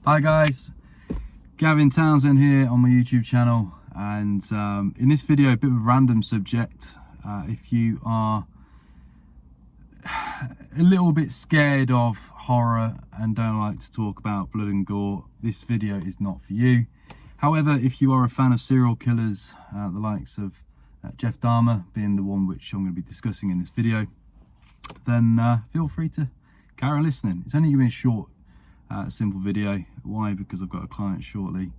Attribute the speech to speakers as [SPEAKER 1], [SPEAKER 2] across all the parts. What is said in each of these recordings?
[SPEAKER 1] Hi guys, Gavin Townsend here on my YouTube channel, and in this video a bit of a random subject. If you are a little bit scared of horror and don't like to talk about blood and gore, this video is not for you. However, if you are a fan of serial killers, the likes of Jeff Dahmer being the one which I'm going to be discussing in this video, then feel free to carry on listening. It's only going to be a short simple video. Why? Because I've got a client shortly.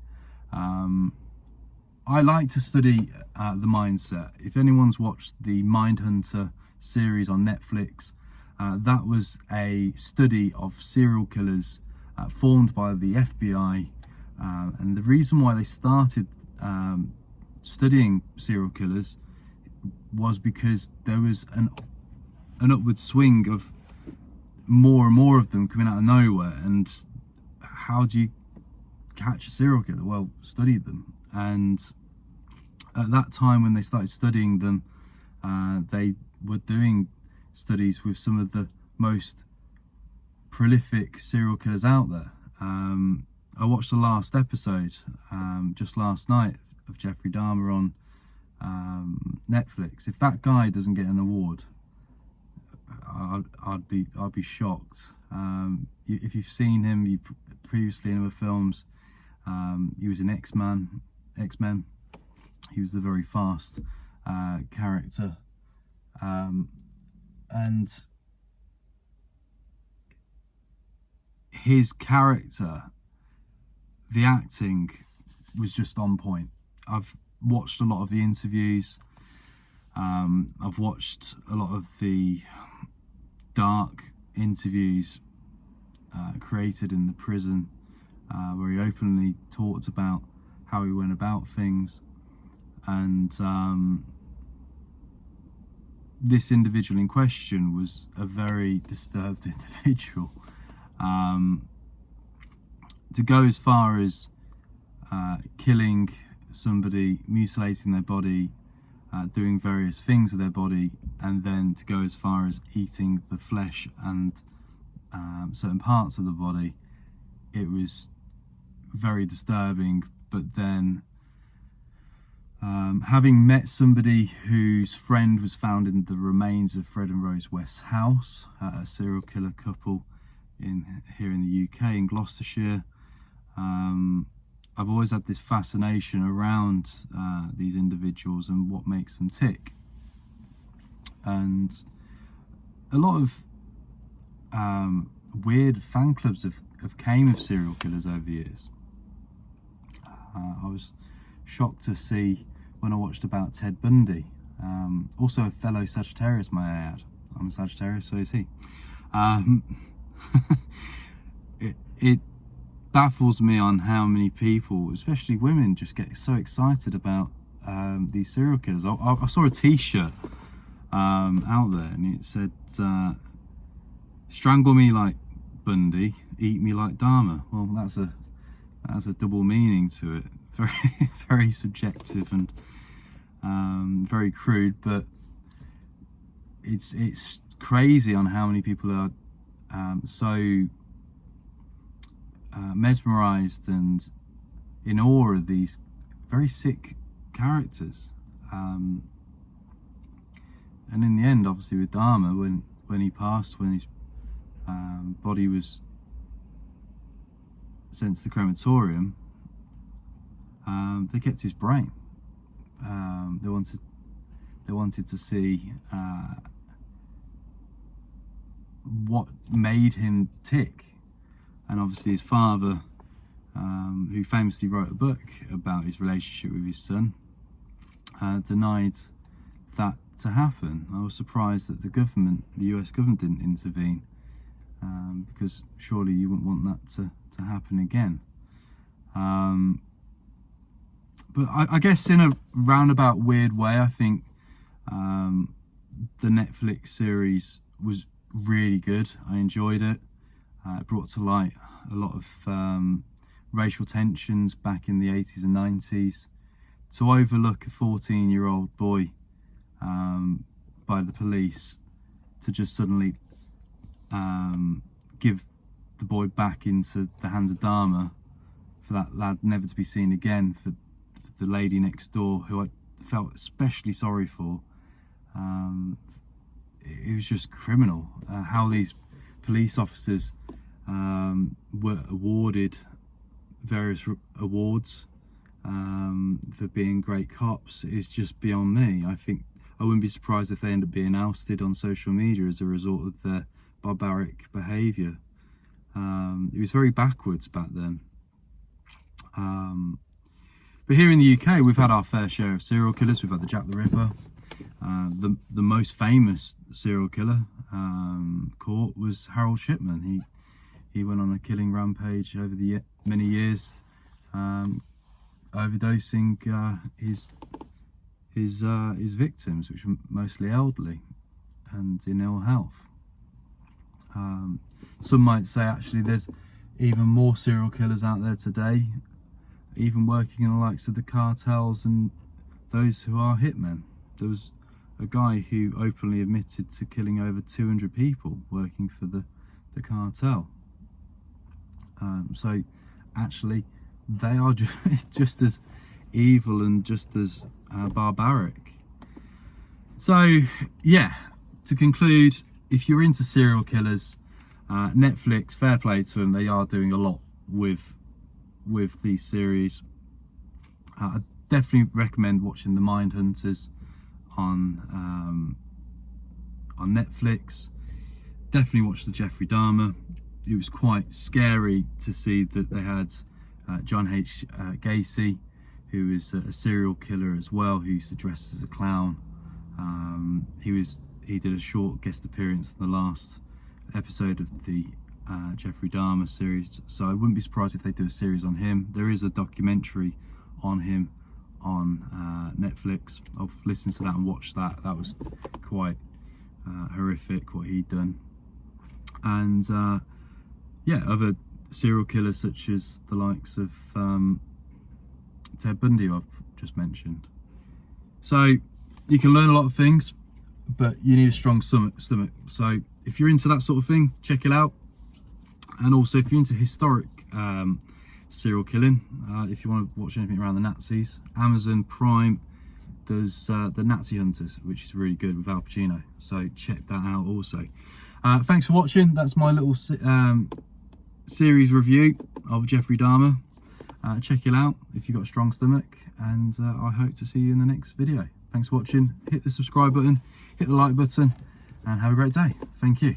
[SPEAKER 1] I like to study the mindset. If anyone's watched the Mindhunter series on Netflix, that was a study of serial killers formed by the FBI, and the reason why they started studying serial killers was because there was an upward swing of more and more of them coming out of nowhere. And how do you catch a serial killer? Well, study them. And at that time when they started studying them, they were doing studies with some of the most prolific serial killers out there. I watched the last episode just last night of Jeffrey Dahmer on Netflix. If that guy doesn't get an award, I'd be shocked. If you've seen him previously in other films, he was in X-Men. He was the very fast character, and his character, the acting was just on point. I've watched a lot of the interviews. I've watched a lot of the dark interviews created in the prison, where he openly talked about how he went about things. And this individual in question was a very disturbed individual. To go as far as killing somebody, mutilating their body, doing various things with their body, and then to go as far as eating the flesh and certain parts of the body, it was very disturbing. But then having met somebody whose friend was found in the remains of Fred and Rose West's house, a serial killer couple here in the UK, in Gloucestershire, I've always had this fascination around these individuals and what makes them tick. And a lot of weird fan clubs have came of serial killers over the years. I was shocked to see when I watched about Ted Bundy, also a fellow Sagittarius, may I add. I'm a Sagittarius, so is he. It baffles me on how many people, especially women, just get so excited about these serial killers. I saw a t-shirt out there and it said, strangle me like Bundy, eat me like Dahmer. Well, that's a double meaning to it. Very, very subjective and very crude, but it's crazy on how many people are so mesmerized and in awe of these very sick characters. And in the end, obviously with Dahmer, when he passed, when his body was sent to the crematorium, they kept his brain. They wanted to see what made him tick. And obviously his father, who famously wrote a book about his relationship with his son, denied that to happen. I was surprised that the US government didn't intervene, because surely you wouldn't want that to happen again. But I guess in a roundabout weird way, I think the Netflix series was really good. I enjoyed it. It brought to light a lot of racial tensions back in the 80s and 90s. To overlook a 14-year-old boy by the police, to just suddenly give the boy back into the hands of Dahmer, for that lad never to be seen again, for the lady next door, who I felt especially sorry for. It was just criminal how these police officers were awarded various awards for being great cops is just beyond me. I think I wouldn't be surprised if they end up being ousted on social media as a result of their barbaric behaviour. It was very backwards back then. But here in the UK, we've had our fair share of serial killers. We've had the Jack the Ripper. The most famous serial killer caught was Harold Shipman. He went on a killing rampage over the many years, overdosing his victims, which were mostly elderly and in ill health. Some might say actually there's even more serial killers out there today, even working in the likes of the cartels and those who are hitmen. There was a guy who openly admitted to killing over 200 people working for the cartel. So actually they are just as evil and just as barbaric. So yeah, to conclude, if you're into serial killers, Netflix, fair play to them, they are doing a lot with these series. I definitely recommend watching The Mindhunters on Netflix. Definitely watch the Jeffrey Dahmer. It was quite scary to see that they had John H. Gacy, who is a serial killer as well, who used to dress as a clown. He did a short guest appearance in the last episode of the Jeffrey Dahmer series, so I wouldn't be surprised if they do a series on him. There is a documentary on him on Netflix. I've listened to that and watched that. That was quite horrific what he'd done. And yeah, other serial killers such as the likes of Ted Bundy, I've just mentioned. So you can learn a lot of things, but you need a strong stomach. So if you're into that sort of thing, check it out. And also if you're into historic serial killing, if you want to watch anything around the Nazis, Amazon Prime does the Nazi Hunters, which is really good with Al Pacino, so check that out also. Thanks for watching. That's my little series review of Jeffrey Dahmer. Check it out if you've got a strong stomach, and I hope to see you in the next video. Thanks for watching. Hit the subscribe button, hit the like button, and have a great day. Thank you.